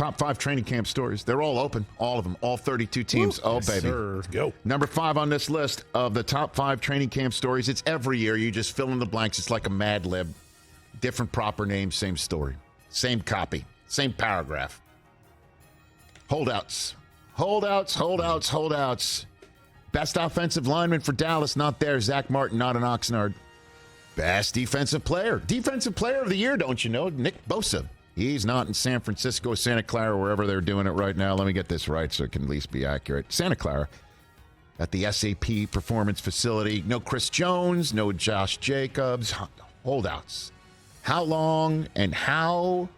top 5 training camp stories. They're all open, all of them, all 32 teams. Woo. Oh, Yes, baby. sir. Let's go. Number 5 on this list of the top 5 training camp stories. It's every year. You just fill in the blanks. It's like a Mad Lib. Different proper name, same story. Same copy, same paragraph. Holdouts. Holdouts, holdouts, holdouts. Best offensive lineman for Dallas, not there. Zach Martin, not an Oxnard. Best defensive player. Defensive player of the year, don't you know? Nick Bosa. He's not in San Francisco, Santa Clara, wherever they're doing it right now. Let me get this right so it can at least be accurate. Santa Clara at the SAP Performance Facility. No Chris Jones, no Josh Jacobs. Holdouts. How long and how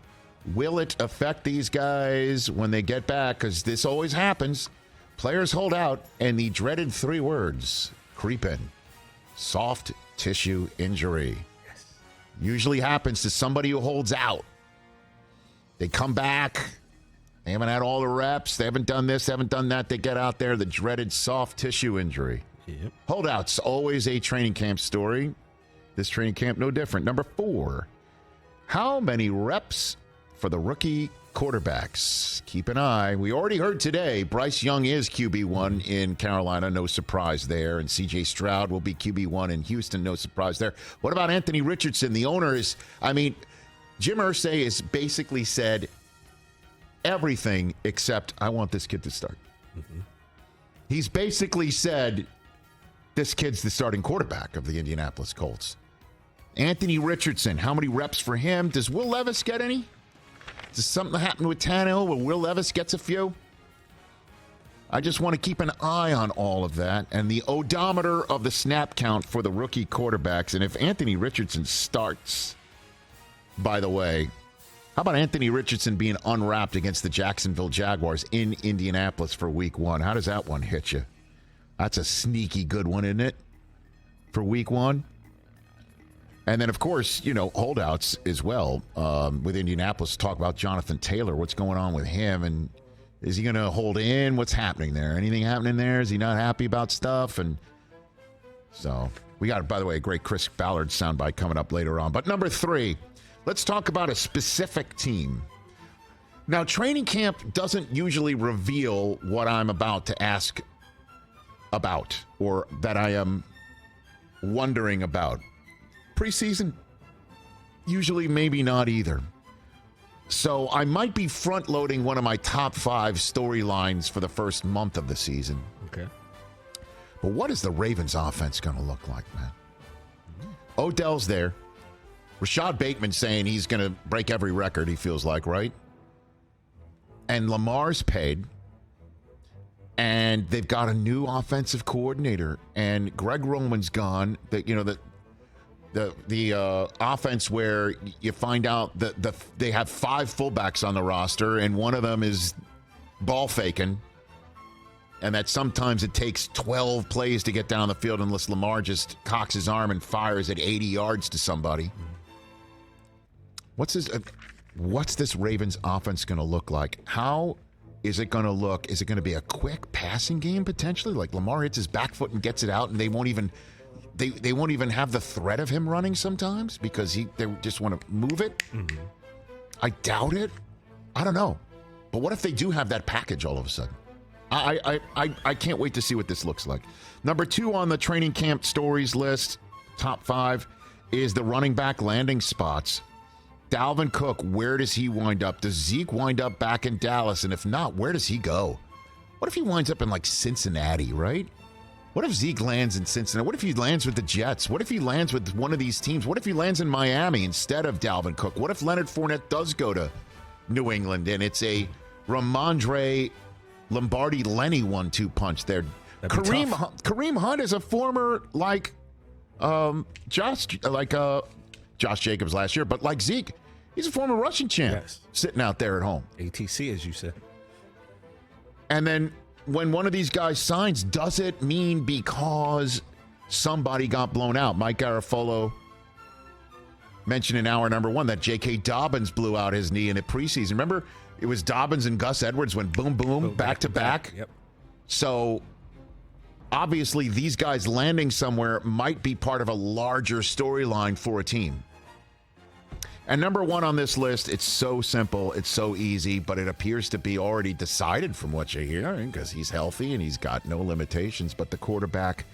will it affect these guys when they get back? Because this always happens. Players hold out, and the dreaded 3 words creep in. Soft tissue injury. Yes. Usually happens to somebody who holds out. They come back. They haven't had all the reps. They haven't done this, haven't done that. They get out there, the dreaded soft tissue injury. Yep. Holdouts, always a training camp story. This training camp, no different. Number 4, how many reps for the rookie quarterbacks? Keep an eye. We already heard today Bryce Young is QB1 in Carolina. No surprise there. And C.J. Stroud will be QB1 in Houston. No surprise there. What about Anthony Richardson? The owner is, Jim Irsay has basically said everything except I want this kid to start. Mm-hmm. He's basically said this kid's the starting quarterback of the Indianapolis Colts. Anthony Richardson, how many reps for him? Does Will Levis get any? Does something happen with Tannehill where Will Levis gets a few? I just want to keep an eye on all of that and the odometer of the snap count for the rookie quarterbacks. And if Anthony Richardson starts, by the way, how about Anthony Richardson being unwrapped against the Jacksonville Jaguars in Indianapolis for week 1? How does that one hit you? That's a sneaky good one, isn't it? For week 1. And then, of course, holdouts as well with Indianapolis. Talk about Jonathan Taylor. What's going on with him? And is he going to hold in? What's happening there? Anything happening there? Is he not happy about stuff? And so we got, by the way, a great Chris Ballard soundbite coming up later on. But number 3, let's talk about a specific team. Now, training camp doesn't usually reveal what I'm about to ask about or that I am wondering about. Preseason, usually maybe not either. So I might be front-loading one of my top 5 storylines for the first month of the season. Okay. But what is the Ravens offense going to look like, man? Odell's there. Rashad Bateman saying he's going to break every record, he feels like, right? And Lamar's paid. And they've got a new offensive coordinator. And Greg Roman's gone. The offense where you find out that they have 5 fullbacks on the roster, and one of them is ball faking, and that sometimes it takes 12 plays to get down the field unless Lamar just cocks his arm and fires at 80 yards to somebody. What's this Ravens offense going to look like? How is it going to look? Is it going to be a quick passing game potentially? Like Lamar hits his back foot and gets it out, and they won't even have the threat of him running sometimes because they just want to move it. Mm-hmm. I doubt it. I don't know. But what if they do have that package all of a sudden? I can't wait to see what this looks like. Number 2 on the training camp stories list, top 5, is the running back landing spots. Dalvin Cook, where does he wind up? Does Zeke wind up back in Dallas? And if not, where does he go? What if he winds up in like Cincinnati, right? What if Zeke lands in Cincinnati? What if he lands with the Jets? What if he lands with one of these teams? What if he lands in Miami instead of Dalvin Cook? What if Leonard Fournette does go to New England and it's a Ramondre Lombardi-Lenny 1-2 punch there? Kareem Hunt is a former Josh Jacobs last year, but like Zeke, he's a former Russian champ sitting out there at home. ATC, as you said. And then when one of these guys signs, does it mean because somebody got blown out? Mike Garafolo mentioned in hour number 1 that J.K. Dobbins blew out his knee in the preseason. Remember, it was Dobbins and Gus Edwards went boom, boom, back to back. Yep. So obviously these guys landing somewhere might be part of a larger storyline for a team. And number one on this list, it's so simple, it's so easy, but it appears to be already decided from what you're hearing because he's healthy and he's got no limitations. But the quarterback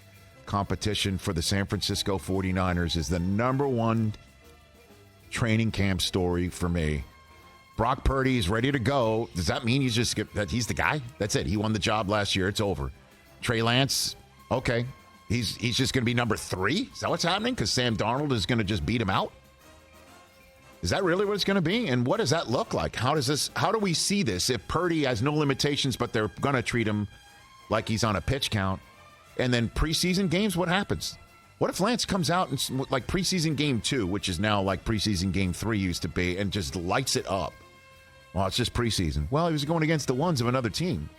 competition for the San Francisco 49ers is the number one training camp story for me. Brock Purdy is ready to go. Does that mean he's the guy? That's it. He won the job last year. It's over. Trey Lance, okay. He's just going to be number 3? Is that what's happening? Because Sam Darnold is going to just beat him out? Is that really what it's going to be? And what does that look like? How do we see this if Purdy has no limitations, but they're going to treat him like he's on a pitch count? And then preseason games, what happens? What if Lance comes out and like preseason game 2, which is now like preseason game 3 used to be, and just lights it up? Well, it's just preseason. Well, he was going against the ones of another team.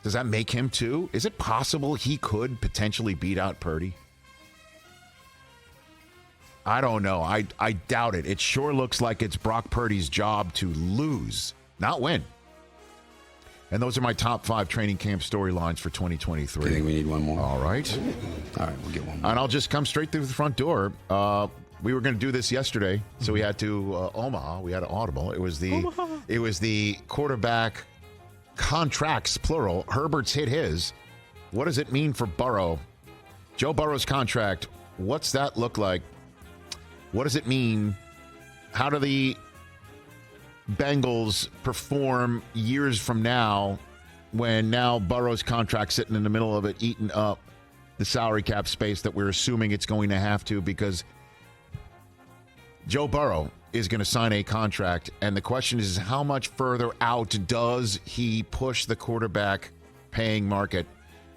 Does that make him too? Is it possible he could potentially beat out Purdy? I don't know. I doubt it. It sure looks like it's Brock Purdy's job to lose, not win. And those are my top 5 training camp storylines for 2023. Do you think we need one more? All right. All right, we'll get one more. And I'll just come straight through the front door. We were going to do this yesterday, so we had to Omaha. We had an audible. It was the quarterback contracts, plural. Herbert's hit his. What does it mean for Burrow? Joe Burrow's contract, what's that look like? What does it mean? How do the Bengals perform years from now when now Burrow's contract sitting in the middle of it, eating up the salary cap space that we're assuming it's going to have to, because Joe Burrow is going to sign a contract, and the question is how much further out does he push the quarterback paying market?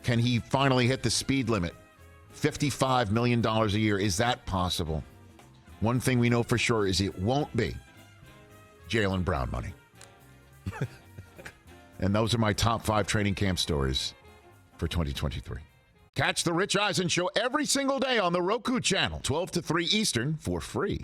Can he finally hit the speed limit? $55 million a year, is that possible? One thing we know for sure is it won't be Jaylen Brown money. And those are my top 5 training camp stories for 2023. Catch the Rich Eisen Show every single day on the Roku channel, 12 to 3 Eastern, for free.